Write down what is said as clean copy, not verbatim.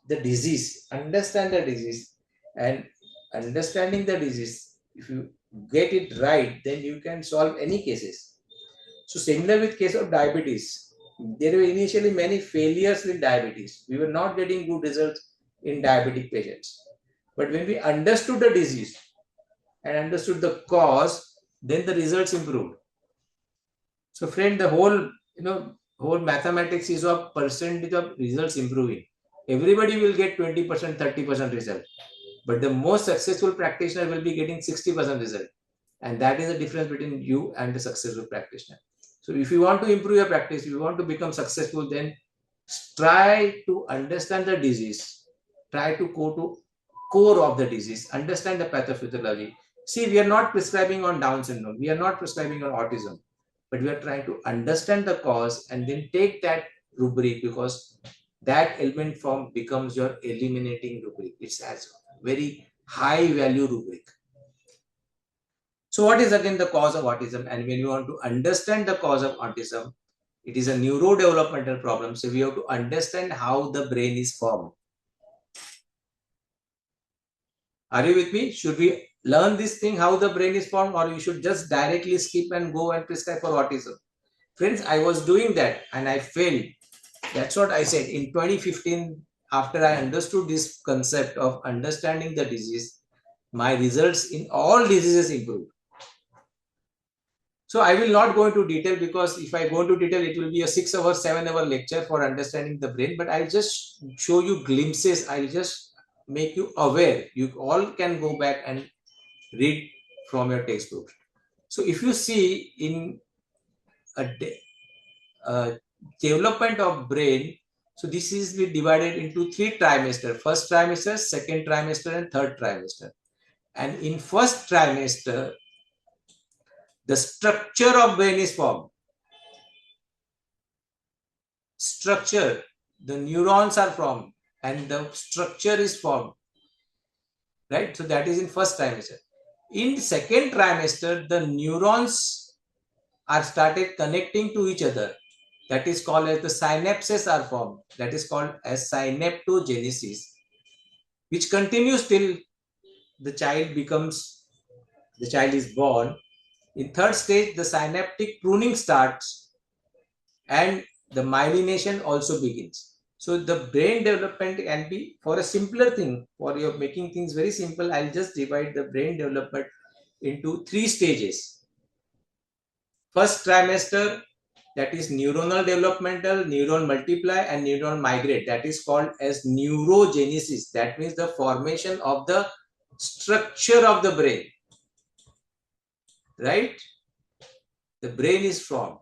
the disease, understand the disease, and understanding the disease, if you get it right, then you can solve any cases. So similar with case of diabetes, there were initially many failures in diabetes. We were not getting good results in diabetic patients. But when we understood the disease and understood the cause, then the results improved. So friend, the whole mathematics is of percentage of results improving. Everybody will get 20%, 30% result. But the most successful practitioner will be getting 60% result. And that is the difference between you and the successful practitioner. So if you want to improve your practice, if you want to become successful, then try to understand the disease. Try to go to core of the disease, understand the pathophysiology. See, we are not prescribing on Down syndrome. We are not prescribing on autism. But we are trying to understand the cause and then take that rubric, because that element form becomes your eliminating rubric. It's as very high value rubric. So what is again the cause of autism? And when you want to understand the cause of autism, it is a neurodevelopmental problem. So we have to understand how the brain is formed. Are you with me? Should we learn this thing, how the brain is formed, or you should just directly skip and go and prescribe for autism? Friends, I was doing that and I failed. That's what I said. In 2015, after I understood this concept of understanding the disease, my results in all diseases improved. So I will not go into detail, because if I go into detail, it will be a 6-hour, 7-hour lecture for understanding the brain. But I'll just show you glimpses. I'll just make you aware. You all can go back and read from your textbook. So if you see in a development of brain, so this is divided into 3 trimesters: first trimester, second trimester, and third trimester. And in first trimester, the structure of brain is formed. Structure, the neurons are formed and the structure is formed. Right? So that is in first trimester. In second trimester, the neurons are started connecting to each other. That is called as the synapses are formed. That is called as synaptogenesis, which continues till the child is born. In third stage, the synaptic pruning starts and the myelination also begins. So the brain development can be, for a simpler thing, for your making things very simple, I'll just divide the brain development into 3 stages. First trimester, that is neuronal developmental, neuron multiply and neuron migrate. That is called as neurogenesis. That means the formation of the structure of the brain. Right? The brain is formed.